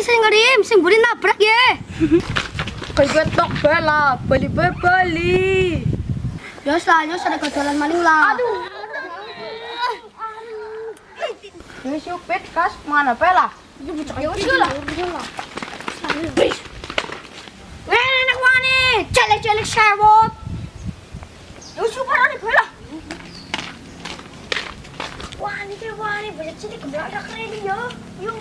sing ngerim, sing buri nabrak ya. Kayak tok bela, bali. Yos lah, yos ada kocoran maning lah. Aduh. Ini supit kas mana bela? Ya wis lah. Enak wani, celek-celek sewot. Ya wis parane bela. Wani, banyak sini kebeladak ini ya. Yuk.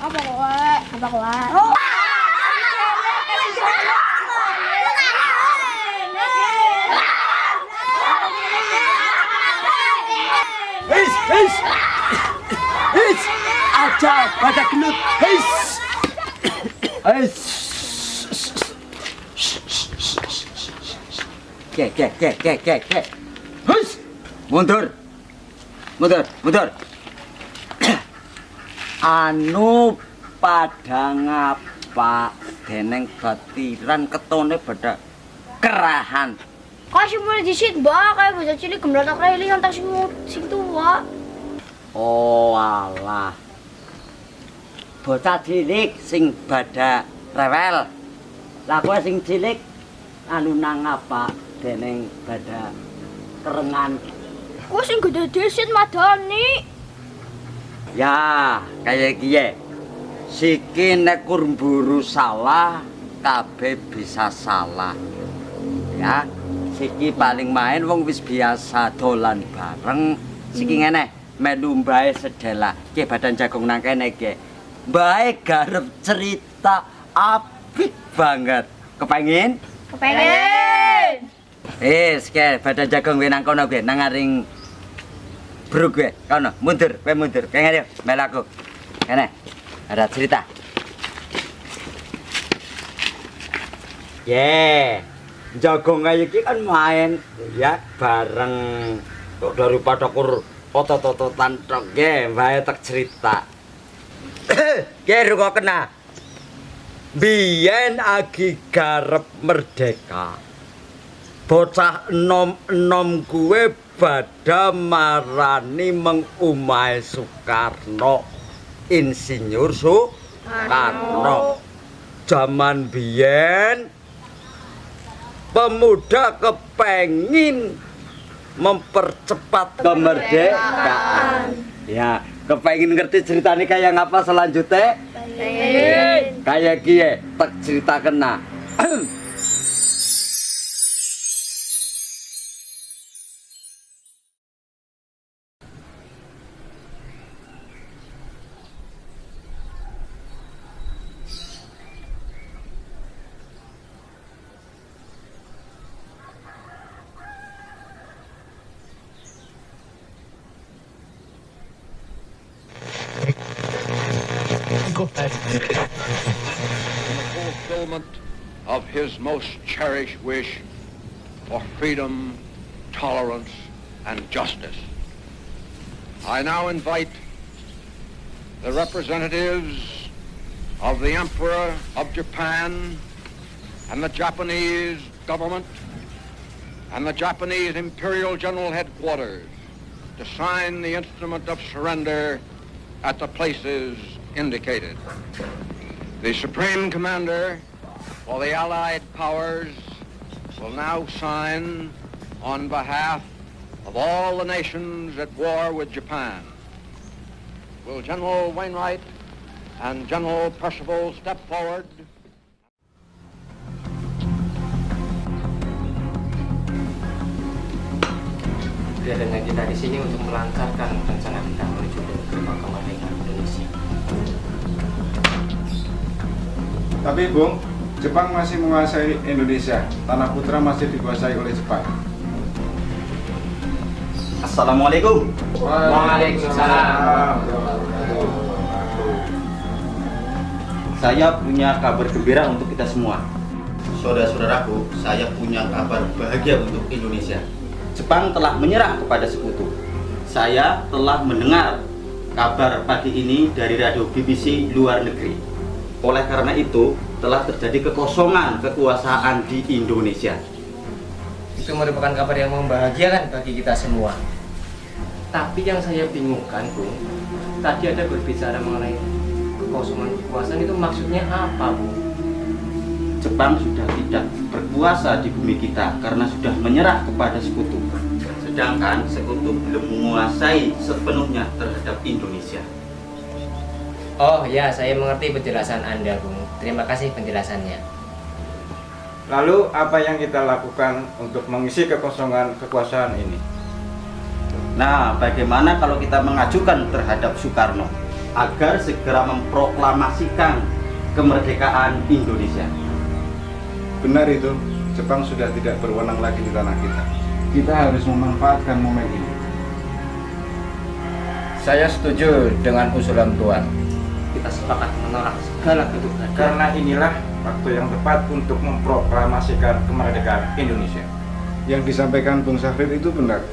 Apa kok? Oh. His, aja pada gelut. His. Ke. His. Mundur. Anu pada ngapa deneng batiran ketone pada kerahan. Kasih mulai disit mbak, kayak bocah cilik kebeladak railing antar sing tua. Oh alah. Bocah cilik sing bada rewel. Lah kowe sing cilik anu nang apa deneng bada kerengan. Kok sing gede disit madani. Ya, kayak kiye. Siki nek kurburu salah, kabeh bisa salah. Ya, siki paling main wong wis biasa dolan bareng. Siki ngene, melu mbae sedela. Ki badan jagung nang kene ki. Mbae garep cerita apik banget. Kepengin? Kepengen. Ke badan jagung kowe nang kono kowe nang ngaring bro gue, kono mundur. Pengen ayo, melaku. Kene, ada cerita. Jagung kayak gini kan main ya bareng. Kok daripada kur otot-ototan tok bae tak cerita. Ruko kena. Biyen agi garep merdeka. Bocah enom-enom gue bada marani mengumai Soekarno, Insinyur Soekarno. Zaman biyen pemuda kepengin mempercepat kemerdekaan. Ya, kepengin ngerti ceritanya kayak ngapa selanjutnya? Kayak kie, tak cerita kena. In the fulfillment of his most cherished wish for freedom, tolerance, and justice, I now invite the representatives of the Emperor of Japan and the Japanese government and the Japanese Imperial General Headquarters to sign the instrument of surrender at the places indicated. The Supreme Commander for the Allied Powers will now sign on behalf of all the nations at war with Japan. Will General Wainwright and General Percival step forward? Dengan kita di sini untuk melancarkan rencana kita menuju ke gerbang kemerdekaan Indonesia. Tapi Bung, Jepang masih menguasai Indonesia. Tanah Putra masih dikuasai oleh Jepang. Assalamualaikum. Waalaikumsalam. Saya punya kabar gembira untuk kita semua. Saudara-saudaraku, saya punya kabar bahagia untuk Indonesia. Jepang telah menyerah kepada sekutu. Saya telah mendengar kabar pagi ini dari radio BBC luar negeri. Oleh karena itu, telah terjadi kekosongan kekuasaan di Indonesia. Itu merupakan kabar yang membahagiakan bagi kita semua. Tapi yang saya bingungkan, Bung, tadi ada berbicara mengenai kekosongan kekuasaan, itu maksudnya apa, Bung? Jepang sudah tidak berkuasa di bumi kita karena sudah menyerah kepada sekutu. Sedangkan sekutu belum menguasai sepenuhnya terhadap Indonesia. Oh ya, saya mengerti penjelasan Anda, Bung. Terima kasih penjelasannya. Lalu apa yang kita lakukan untuk mengisi kekosongan kekuasaan ini? Nah, bagaimana kalau kita mengajukan terhadap Soekarno agar segera memproklamasikan kemerdekaan Indonesia? Benar itu, Jepang sudah tidak berwenang lagi di tanah kita. Kita harus memanfaatkan momen ini. Saya setuju dengan usulan Tuan. Kita sepakat menolak segala bentuk hadiah. Karena inilah waktu yang tepat untuk memproklamasikan kemerdekaan Indonesia. Yang disampaikan Bung Safir itu benar.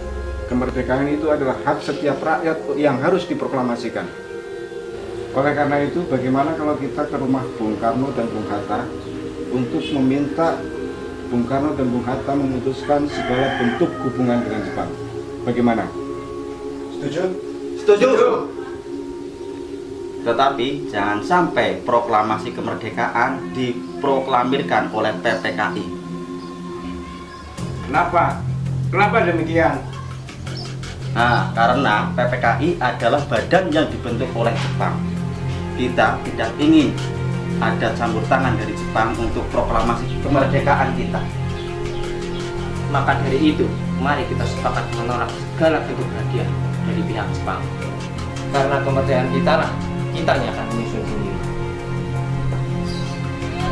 Kemerdekaan itu adalah hak setiap rakyat yang harus diproklamasikan. Oleh karena itu, bagaimana kalau kita ke rumah Bung Karno dan Bung Hatta untuk meminta Bung Karno dan Bung Hatta memutuskan segala bentuk hubungan dengan Jepang? Bagaimana? Setuju? Setuju. Tetapi jangan sampai proklamasi kemerdekaan diproklamirkan oleh PPKI. Kenapa? Kenapa demikian? Nah, karena PPKI adalah badan yang dibentuk oleh Jepang. Kita tidak ingin ada campur tangan dari Jepang untuk proklamasi kemerdekaan kita. Maka dari itu, mari kita sepakat menolak segala bentuk hadiah dari pihak Jepang. Karena kemerdekaan kita lah, kita yang akan menyusun sendiri.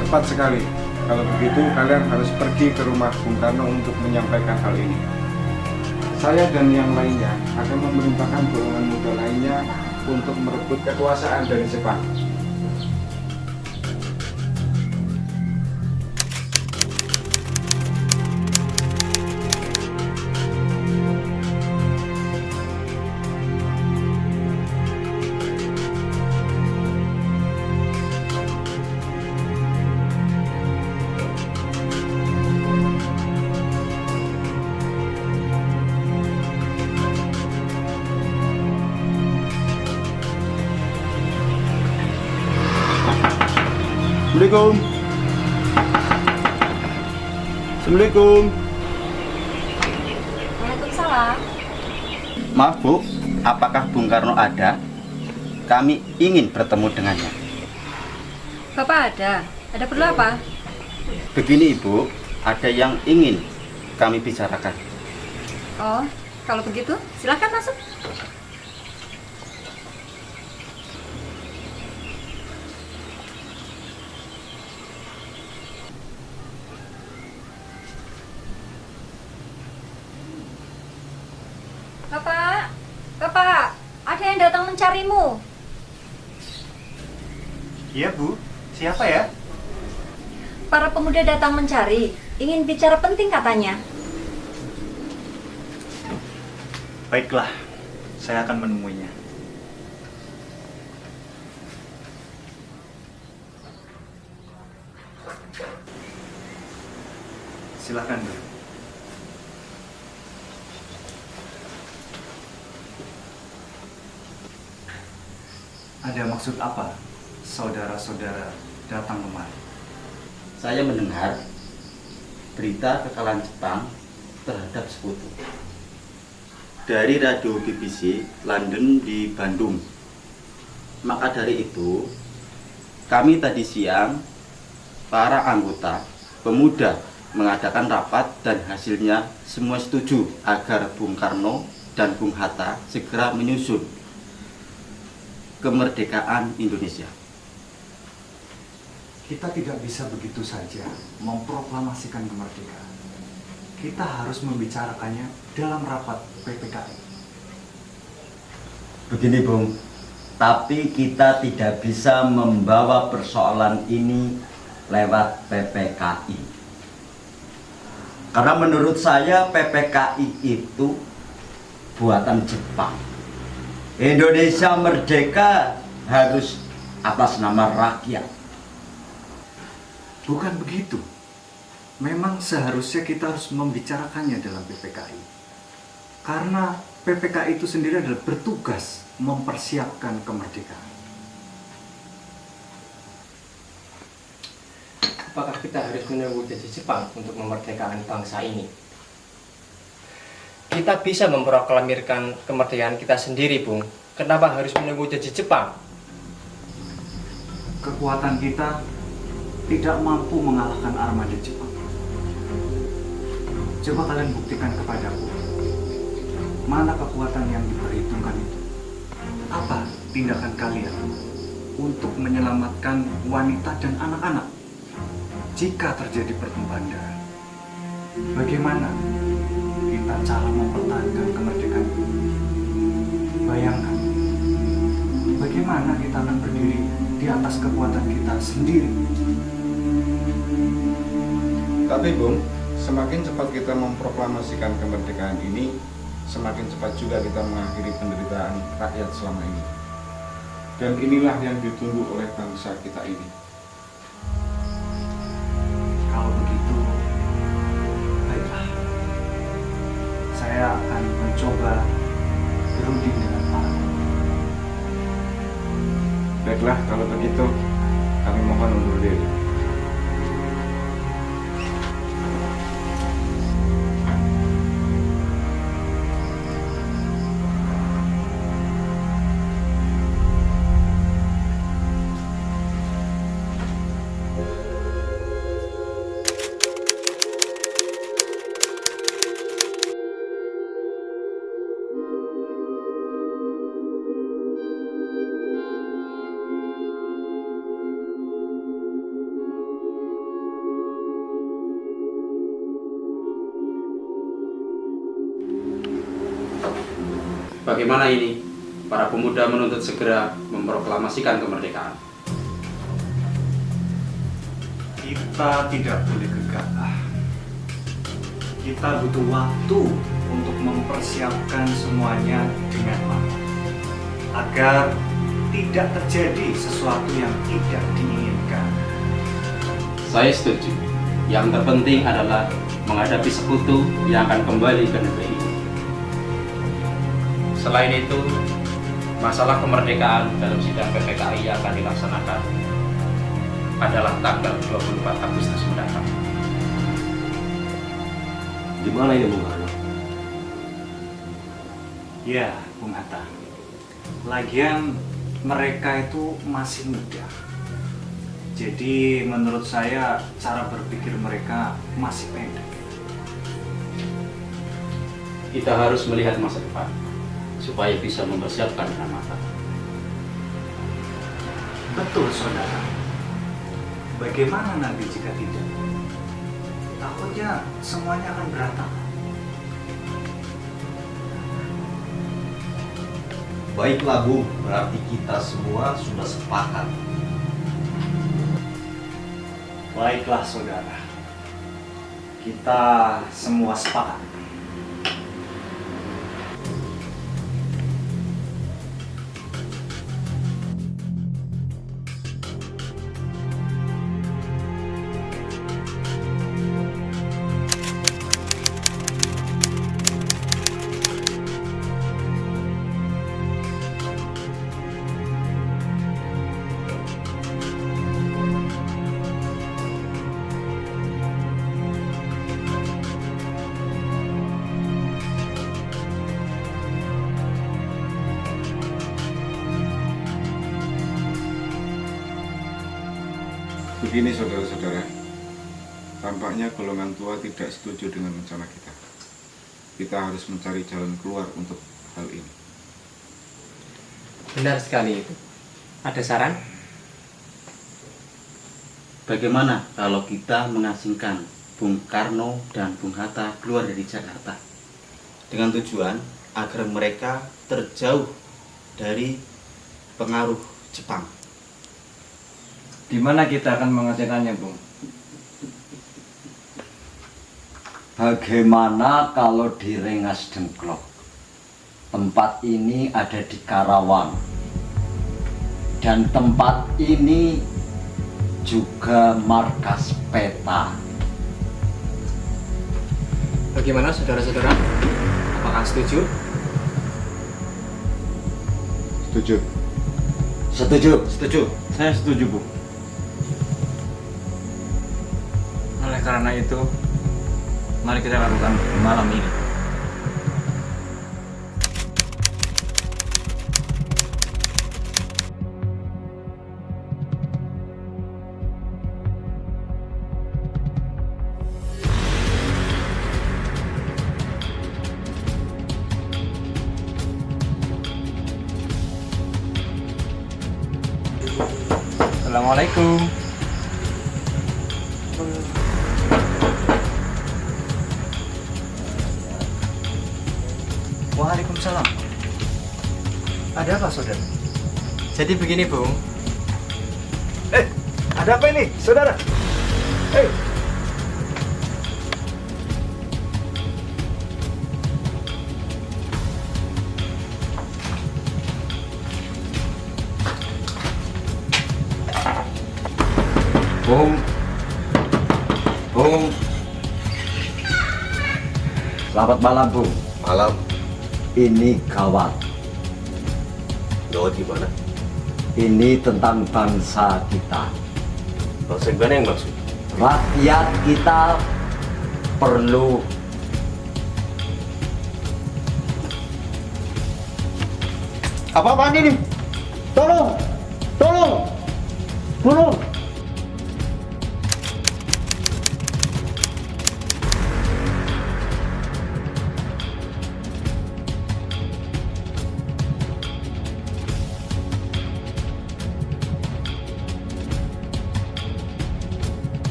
Tepat sekali. Kalau begitu, kalian harus pergi ke rumah Bung Karno untuk menyampaikan hal ini. Saya dan yang lainnya akan memerintahkan golongan muda lainnya untuk merebut kekuasaan dari Jepang. Assalamualaikum. Assalamualaikum. Waalaikumsalam. Maaf Bu, apakah Bung Karno ada? Kami ingin bertemu dengannya. Bapak ada? Ada perlu apa? Begini Ibu, ada yang ingin kami bicarakan. Oh, kalau begitu silakan masuk. Bapak, ada yang datang mencarimu. Iya Bu, siapa ya? Para pemuda datang mencari, ingin bicara penting katanya. Baiklah, saya akan menemuinya. Silakan Bu. Ada maksud apa saudara-saudara datang kemari? Saya mendengar berita kekalahan Jepang terhadap sekutu dari radio BBC London di Bandung. Maka dari itu, kami tadi siang para anggota pemuda mengadakan rapat dan hasilnya semua setuju agar Bung Karno dan Bung Hatta segera menyusun kemerdekaan Indonesia. Kita tidak bisa begitu saja memproklamasikan kemerdekaan. Kita harus membicarakannya dalam rapat PPKI. Begini Bung, tapi kita tidak bisa membawa persoalan ini lewat PPKI. Karena menurut saya PPKI itu buatan Jepang. Indonesia merdeka harus atas nama rakyat. Bukan begitu. Memang seharusnya kita harus membicarakannya dalam PPKI. Karena PPK itu sendiri adalah bertugas mempersiapkan kemerdekaan. Apakah kita harus menunggu janji Jepang untuk memerdekakan bangsa ini? Kita bisa memproklamirkan kemerdekaan kita sendiri, Bung. Kenapa harus menunggu janji Jepang? Kekuatan kita tidak mampu mengalahkan armada Jepang. Coba kalian buktikan kepadaku, mana kekuatan yang diperhitungkan itu? Apa tindakan kalian untuk menyelamatkan wanita dan anak-anak jika terjadi pertumpahan darah? Bagaimana kita cara mempertahankan kemerdekaan? Bayangkan, bagaimana kita akan berdiri di atas kekuatan kita sendiri? Tapi Bung, semakin cepat kita memproklamasikan kemerdekaan ini, semakin cepat juga kita mengakhiri penderitaan rakyat selama ini. Dan inilah yang ditunggu oleh bangsa kita ini. Kalau begitu, baiklah. Saya akan mencoba berunding dengan para korban. Baiklah, kalau begitu, kami mohon undur diri. Bagaimana ini? Para pemuda menuntut segera memproklamasikan kemerdekaan. Kita tidak boleh gegabah. Kita butuh waktu untuk mempersiapkan semuanya dengan matang, agar tidak terjadi sesuatu yang tidak diinginkan. Saya setuju. Yang terpenting adalah menghadapi sekutu yang akan kembali ke negeri ini. Selain itu, masalah kemerdekaan dalam sidang PPKI yang akan dilaksanakan adalah tanggal 24 Agustus mendatang. Di mana ini, Bung Hatta? Ya, Bung Hatta. Lagian mereka itu masih muda. Jadi menurut saya cara berpikir mereka masih pendek. Kita harus melihat masa depan supaya bisa mempersiapkan dengan matang. Betul, saudara. Bagaimana nanti jika tidak? Takutnya semuanya akan berantakan. Baiklah, Bung, berarti kita semua sudah sepakat. Baiklah, saudara. Kita semua sepakat. Begini saudara-saudara, tampaknya golongan tua tidak setuju dengan rencana kita. Kita harus mencari jalan keluar untuk hal ini. Benar sekali itu. Ada saran? Bagaimana kalau kita mengasingkan Bung Karno dan Bung Hatta keluar dari Jakarta dengan tujuan agar mereka terjauh dari pengaruh Jepang? Di mana kita akan mengasingkannya, Bung? Bagaimana kalau di Rengas Dengklok? Tempat ini ada di Karawang. Dan tempat ini juga markas peta. Bagaimana saudara-saudara? Apakah setuju? Setuju. Setuju. Setuju. Saya setuju, Bu. Oleh karena itu, mari kita lakukan malam ini. Assalamualaikum. Waalaikumsalam. Ada apa, saudara? Jadi begini, Bung. Ada apa ini, saudara? Bung. Bung. Selamat malam, Bung. Malam. Ini gawat. Gawat gimana? Ini tentang bangsa kita. Bangsa gimana yang maksud? Rakyat kita perlu Apa-apaan ini? Tolong! Tolong! Tolong!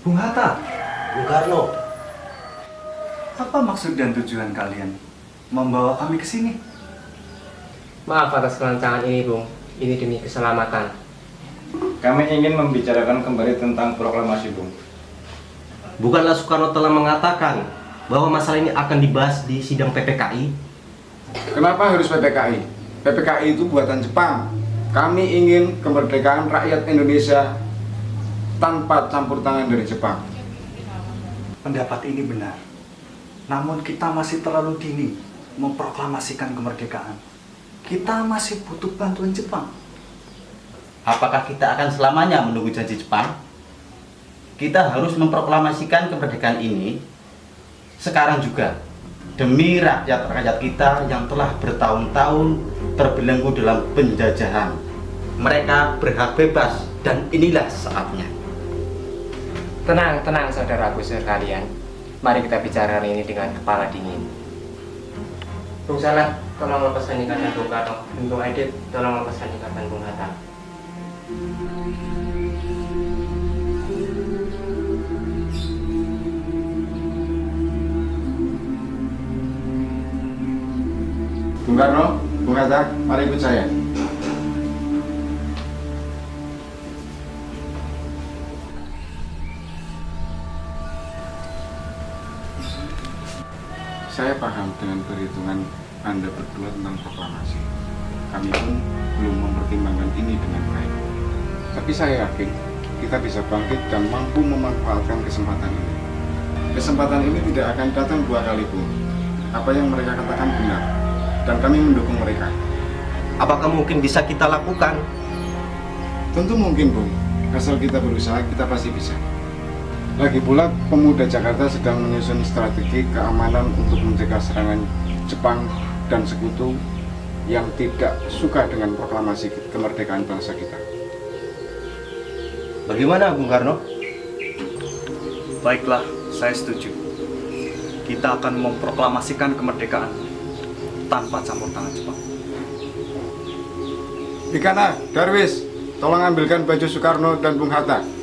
Bung Hatta, Bung Karno. apa maksud dan tujuan kalian membawa kami ke sini? Maaf atas kelancangan ini, Bung. Ini demi keselamatan. Kami ingin membicarakan kembali tentang proklamasi, Bung. Bukanlah Soekarno telah mengatakan bahwa masalah ini akan dibahas di sidang PPKI? Kenapa harus PPKI? PPKI itu buatan Jepang. Kami ingin kemerdekaan rakyat Indonesia tanpa campur tangan dari Jepang. Pendapat ini benar. Namun kita masih terlalu dini memproklamasikan kemerdekaan. Kita masih butuh bantuan Jepang. Apakah kita akan selamanya menunggu janji Jepang? Kita harus memproklamasikan kemerdekaan ini sekarang juga, demi rakyat-rakyat kita yang telah bertahun-tahun terbelenggu dalam penjajahan. Mereka berhak bebas dan inilah saatnya. Tenang, tenang saudaraku sekalian. Mari kita bicara ini dengan kepala dingin. Bung Saleh, tolong lepaskan ikatan Bung Karno. Bung Edit, tolong lepaskan ikatan Bung Hatta. Bung Karno, Bung Hatta, mari ikut saya. Saya paham dengan perhitungan Anda berdua tentang proklamasi. Kami pun belum mempertimbangkan ini dengan baik. Tapi saya yakin kita bisa bangkit dan mampu memanfaatkan kesempatan ini. Kesempatan ini tidak akan datang dua kali, Bung. Apa yang mereka katakan benar, dan kami mendukung mereka. Apakah mungkin bisa kita lakukan? Tentu mungkin, Bung. Asal kita berusaha, kita pasti bisa. Lagi pula, pemuda Jakarta sedang menyusun strategi keamanan untuk mencegah serangan Jepang dan sekutu yang tidak suka dengan proklamasi kemerdekaan bangsa kita. Bagaimana, Bung Karno? Baiklah, saya setuju. Kita akan memproklamasikan kemerdekaan tanpa campur tangan Jepang. Ikana, Darwis, tolong ambilkan baju Soekarno dan Bung Hatta.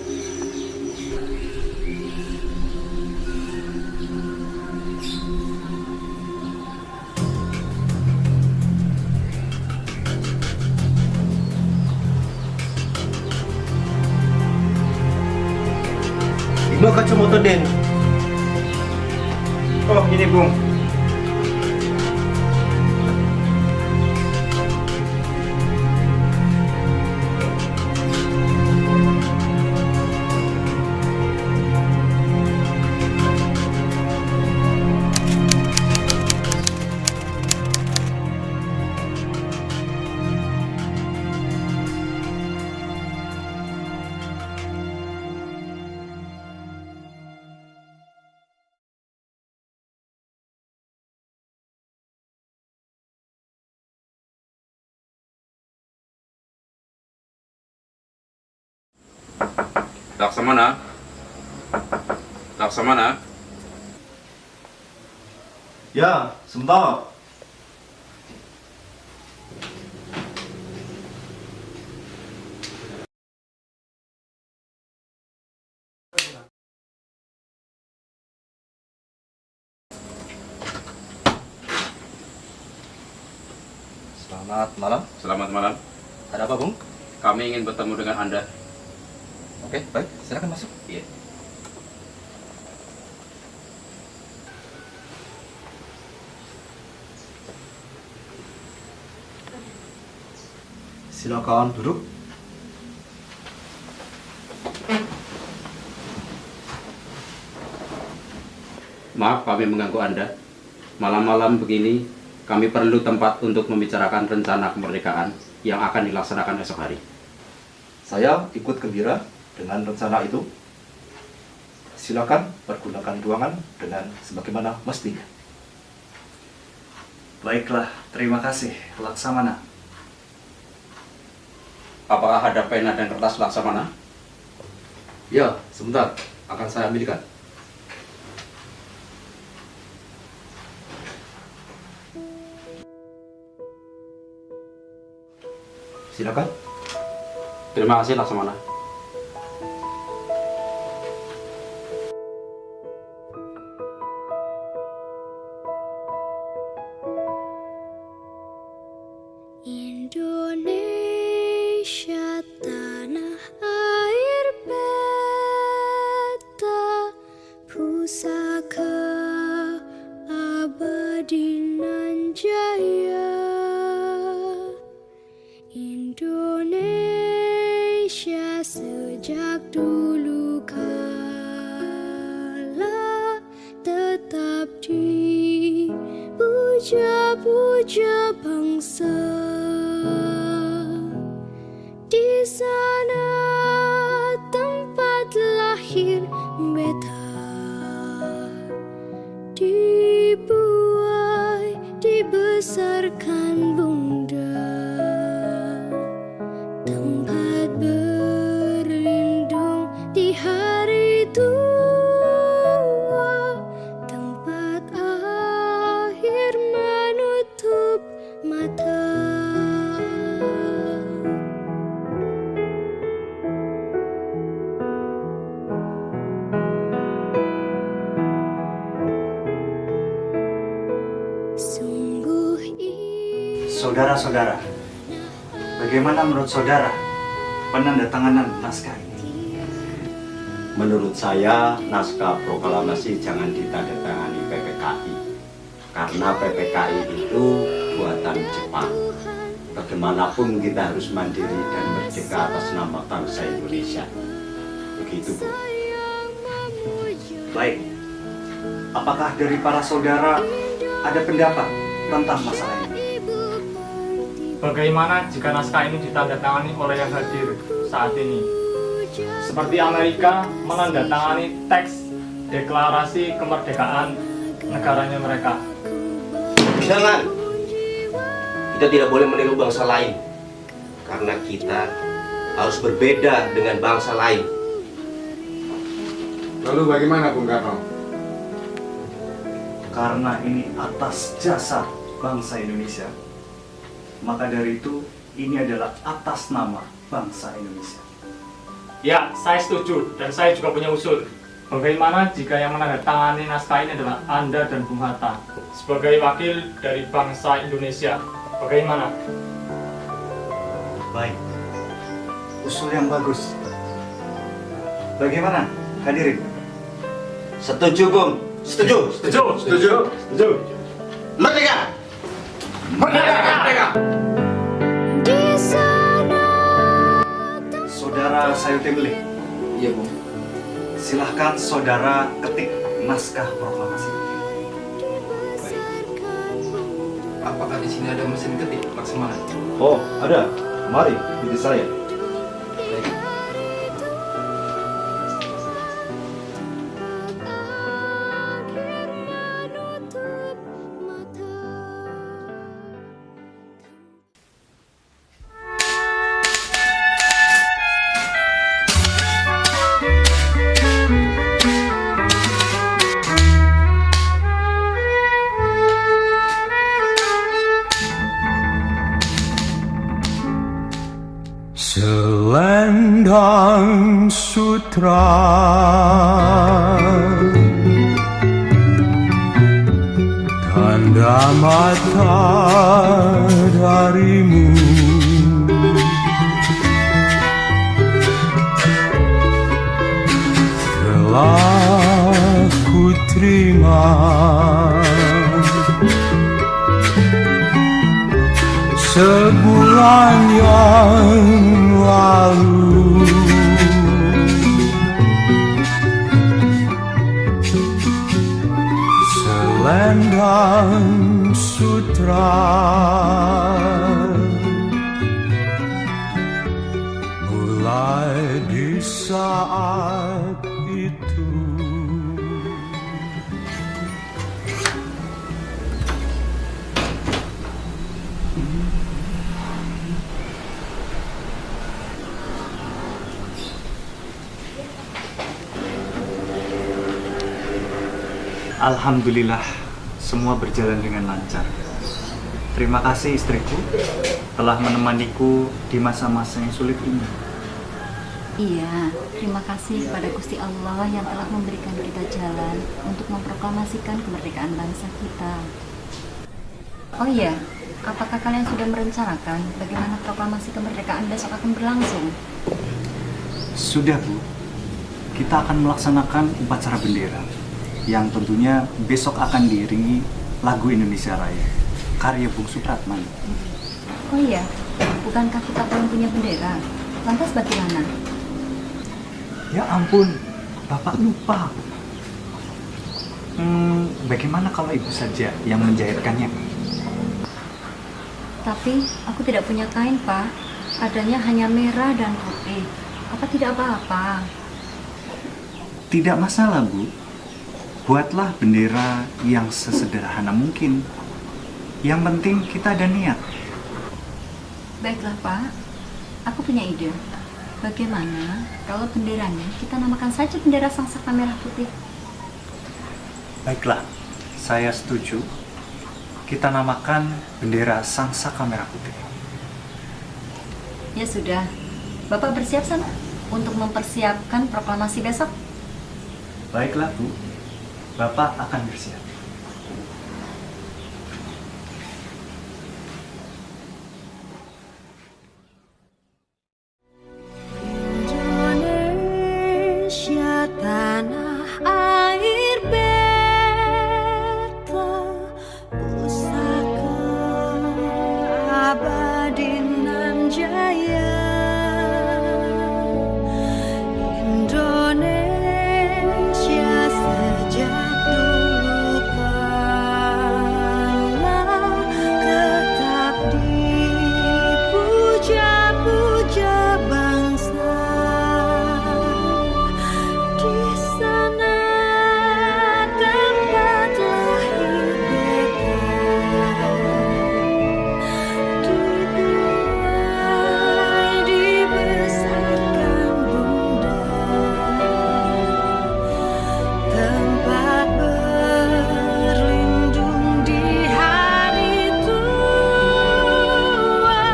Ibu kacamata Den. Oh, ini, Bung. Laksamana. Laksamana. Ya, sebentar. Selamat malam. Selamat malam. Ada apa, Bung? Kami ingin bertemu dengan Anda. Oke, baik. Silakan masuk. Iya. Silakan duduk. Maaf kami mengganggu Anda. Malam-malam begini, kami perlu tempat untuk membicarakan rencana kemerdekaan yang akan dilaksanakan esok hari. Saya ikut gembira dengan rencana itu. Silakan pergunakan ruangan dengan sebagaimana mestinya. Baiklah, terima kasih, Laksamana. Apakah ada pena dan kertas Laksamana? Ya, sebentar. Akan saya ambilkan. Silakan. Terima kasih Laksamana. Indonesia tanah air beta, pusaka abadi nan jaya. Indonesia sejak dulu kala tetap dipuja-puja bangsa. Di sana tempat lahir beta, dibuai dibesarkan bunda, tempat berlindung di hari tua, tempat akhir menutup mata. Saudara-saudara, bagaimana menurut saudara penandatanganan naskah ini? Menurut saya, naskah proklamasi jangan ditandatangani PPKI. Karena PPKI itu buatan Jepang. Bagaimanapun kita harus mandiri dan merdeka atas nama bangsa Indonesia. Begitu, Bu. Baik, apakah dari para saudara ada pendapat tentang masalah ini? Bagaimana jika naskah ini ditandatangani oleh yang hadir saat ini? Seperti Amerika menandatangani teks deklarasi kemerdekaan negaranya mereka. Jangan. Kita tidak boleh meniru bangsa lain. Karena kita harus berbeda dengan bangsa lain. Lalu bagaimana, Bung Karno? Karena ini atas jasa bangsa Indonesia, maka dari itu ini adalah atas nama bangsa Indonesia. Ya, saya setuju dan saya juga punya usul. Bagaimana jika yang menandatangani naskah ini adalah Anda dan Bung Hatta sebagai wakil dari bangsa Indonesia? Bagaimana? Baik, usul yang bagus. Bagaimana, hadirin? Setuju, Bung. Setuju. Setuju. Setuju? Setuju. Merdeka. Merdeka! Di sana Saudara Sayuti Belik, Iya, Bung. silahkan saudara ketik naskah proklamasi. Apakah di sini ada mesin ketik Laksamana? Oh, ada. Mari, ikuti saya. Selendang sutra tanda mata darimu, telah ku terima sebulan yang lalu. Selendang sutra mulai di saat itu. Alhamdulillah, semua berjalan dengan lancar. Terima kasih istriku telah menemaniku di masa-masa yang sulit ini. Iya, terima kasih kepada Gusti Allah yang telah memberikan kita jalan untuk memproklamasikan kemerdekaan bangsa kita. Oh iya, apakah kalian sudah merencanakan bagaimana proklamasi kemerdekaan besok akan berlangsung? Sudah, Bu. Kita akan melaksanakan upacara bendera yang tentunya besok akan diiringi lagu Indonesia Raya karya Bung Supratman. Oh iya, bukankah kita belum punya bendera? Lantas bagaimana? Ya ampun, Bapak lupa. Bagaimana kalau Ibu saja yang menjahitkannya? Tapi aku tidak punya kain, Pak. Adanya hanya merah dan putih. Apa tidak apa-apa? Tidak masalah, Bu. Buatlah bendera yang sesederhana mungkin. Yang penting kita ada niat. Baiklah, Pak. Aku punya ide. Bagaimana kalau benderanya kita namakan saja bendera Sang Saka Merah Putih? Baiklah, saya setuju. Kita namakan bendera Sang Saka Merah Putih. Ya sudah. Bapak bersiap sana untuk mempersiapkan proklamasi besok? Baiklah, Bu. Bapak akan bersiap. Indonesia tanah air beta, pusaka abadi nan jaya. Indonesia sejak dulu kala tetap dipuja-puja bangsa. Di sana tempat lahir beta, dibuai dibesarkan bunda, tempat berlindung di hari tua,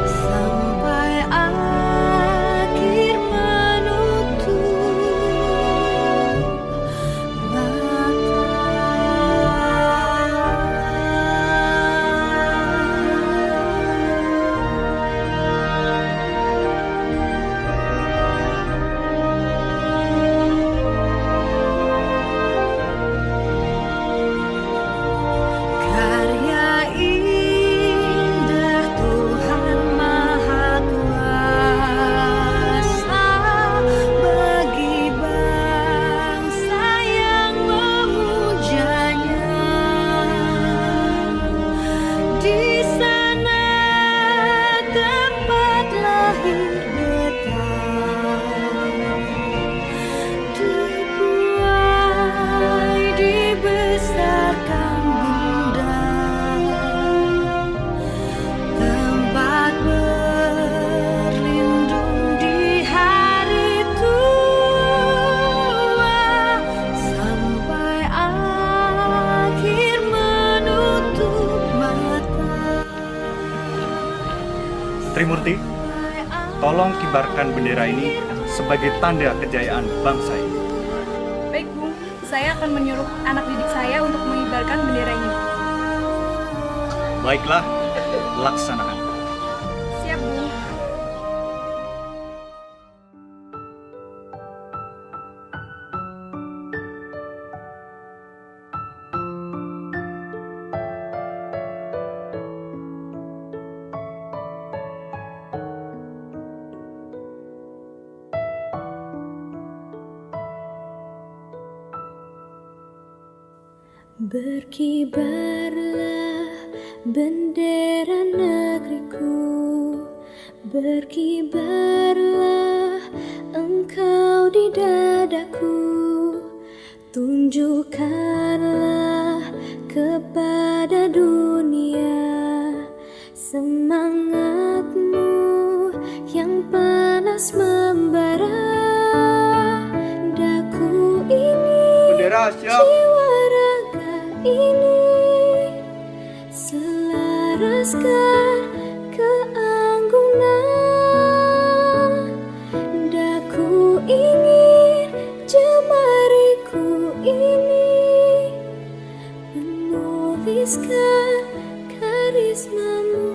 sampai akhir menutup karya indah Tuhan Maha Kuasa bagi bangsa yang memujanya. Di sana tempat lahir beta, dibuai dibesarkan bunda, tempat berlindung di hari tua, sampai akhir menutup mata. Trimurti, tolong kibarkan bendera ini sebagai tanda kejayaan bangsa ini. Baik, Bung. Saya akan menyuruh anak didik saya untuk mengibarkan bendera ini. Baiklah, laksanakan. Siap, Bung. Berkibarlah bendera negeriku, berkibarlah engkau di dadaku, tunjukkanlah kepada dunia semangatmu yang panas membara. Daku ini jiwa raga ini selaraskan keanggunan. Daku ingin jemariku ini menuliskan karismamu.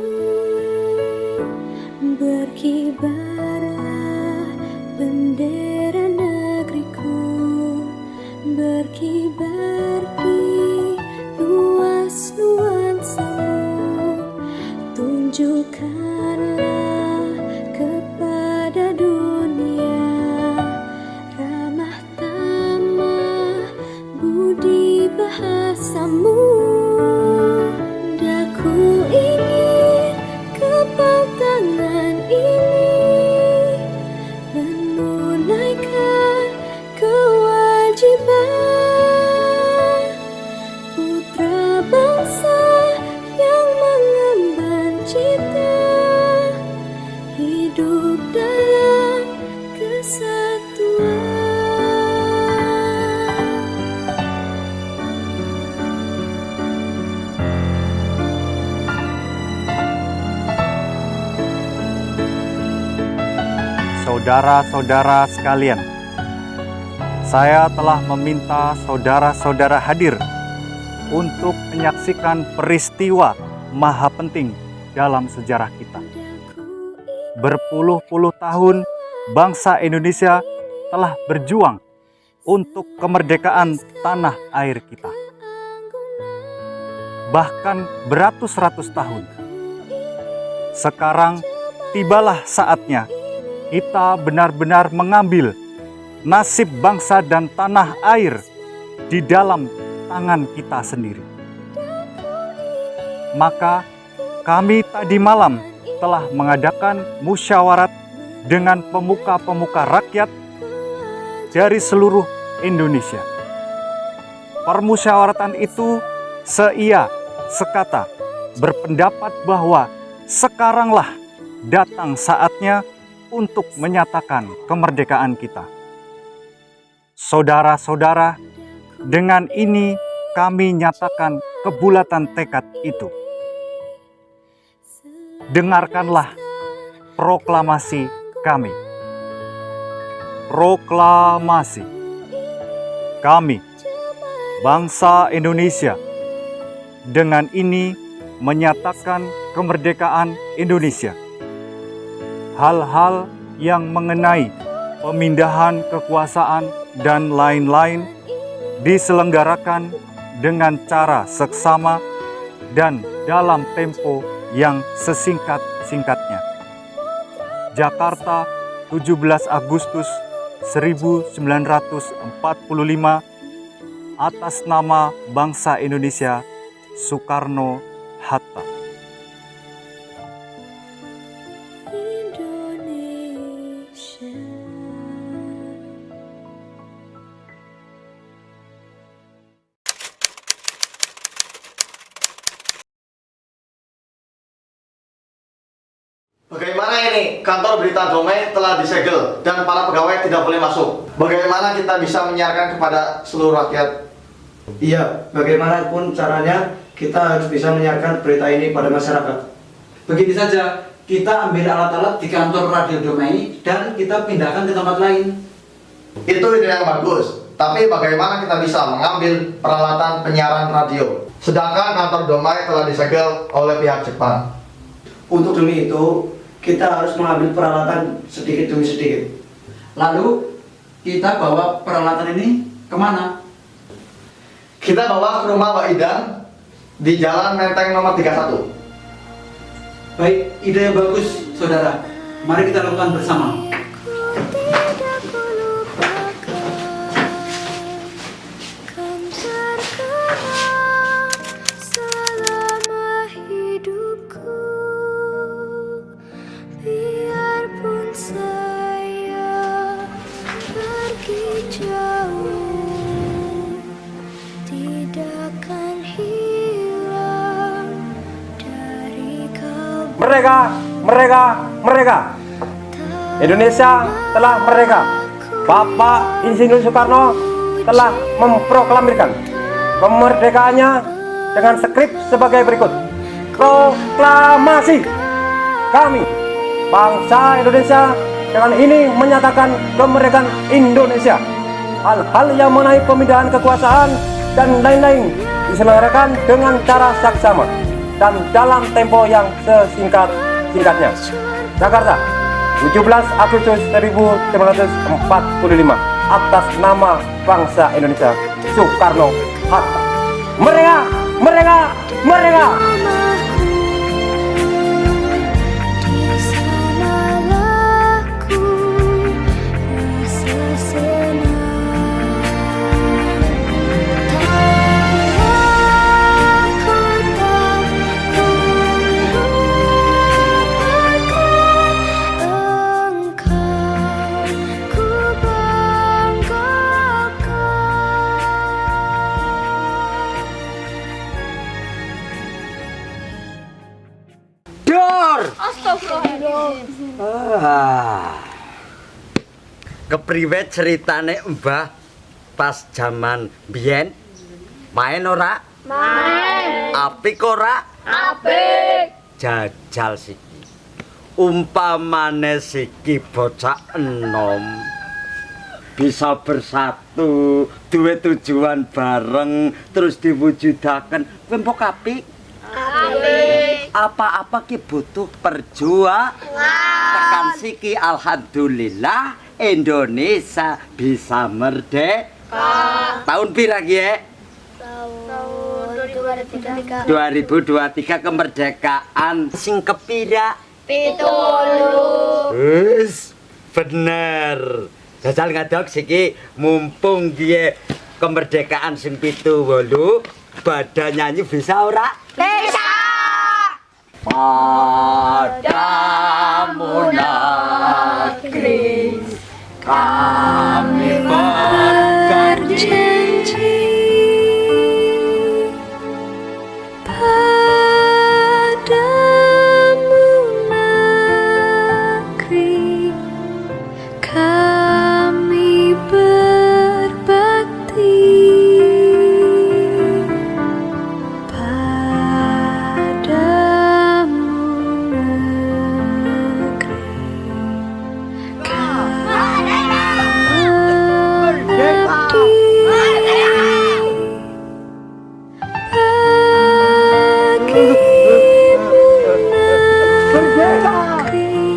Berkibarlah bendera negeriku, berkibar di luas nuansamu, tunjukkanlah kepada dunia ramah tamah budi bahasamu. Daku ingin kepal tangan ini menunaikan kewajiban putra bangsa yang mengemban cita hidup dalam kesatuan. Saudara-saudara sekalian, saya telah meminta saudara-saudara hadir untuk menyaksikan peristiwa maha penting dalam sejarah kita. Berpuluh-puluh tahun bangsa Indonesia telah berjuang untuk kemerdekaan tanah air kita. Bahkan beratus-ratus tahun. Sekarang tibalah saatnya kita benar-benar mengambil nasib bangsa dan tanah air di dalam tangan kita sendiri. Maka kami tadi malam telah mengadakan musyawarat dengan pemuka-pemuka rakyat dari seluruh Indonesia. Permusyawaratan itu seia sekata berpendapat bahwa sekaranglah datang saatnya untuk menyatakan kemerdekaan kita. Saudara-saudara, dengan ini kami nyatakan kebulatan tekad itu. Dengarkanlah proklamasi kami. Proklamasi. Kami, bangsa Indonesia, dengan ini menyatakan kemerdekaan Indonesia. Hal-hal yang mengenai pemindahan kekuasaan dan lain-lain diselenggarakan dengan cara seksama dan dalam tempo yang sesingkat-singkatnya. Jakarta, 17 Agustus 1945, atas nama bangsa Indonesia, Soekarno-Hatta. Bagaimana ini? Kantor berita Damai telah disegel dan para pegawai tidak boleh masuk. Bagaimana kita bisa menyiarkan kepada seluruh rakyat? Iya, bagaimanapun caranya kita harus bisa menyiarkan berita ini pada masyarakat. Begini saja, kita ambil alat-alat di kantor Radio Damai dan kita pindahkan ke tempat lain. Itu ide yang bagus. Tapi bagaimana kita bisa mengambil peralatan penyiaran radio? Sedangkan kantor Damai telah disegel oleh pihak Jepang. Untuk demi itu, kita harus mengambil peralatan sedikit demi sedikit. Lalu, kita bawa peralatan ini kemana? Kita bawa ke rumah Mbak Idan di Jalan Menteng nomor 31. Baik, ide yang bagus, saudara. Mari kita lakukan bersama. Selama hidupku, biarpun saya pergi jauh, tidak akan hilang dari kalbu. Mereka. Indonesia telah merdeka. Bapak Insinyur Soekarno telah memproklamirkan kemerdekaannya dengan skrip sebagai berikut. Proklamasi. Kami, bangsa Indonesia, dengan ini menyatakan kemerdekaan Indonesia. Hal-hal yang mengenai pemindahan kekuasaan dan lain-lain diselenggarakan dengan cara saksama dan dalam tempo yang sesingkat-singkatnya. Jakarta, 17 Agustus 1945, atas nama bangsa Indonesia, Soekarno Hatta. Mereka. Kepriwe ceritane Mbah pas jaman biyen? Main ora? Main. Apik ora? Apik. Jajal siki. Umpamane siki bocah enom bisa bersatu, duwe tujuan bareng, terus diwujudaken. Kuwi empuk apik. Apik. Apa-apa ki butuh perjuangan. Tekan siki alhamdulillah Indonesia bisa merdeka. Tahun pira ki ya? Tahun 2023. 2023 kemerdekaan sing kepira? 7. Wis bener. Jajal ngadok siki mumpung dia kemerdekaan sing 7 pada nyanyi bisa ora? Bisa. Padamu negeri kami berjanji, padamu negeri kami berbakti, padamu negeri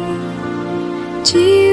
jiwa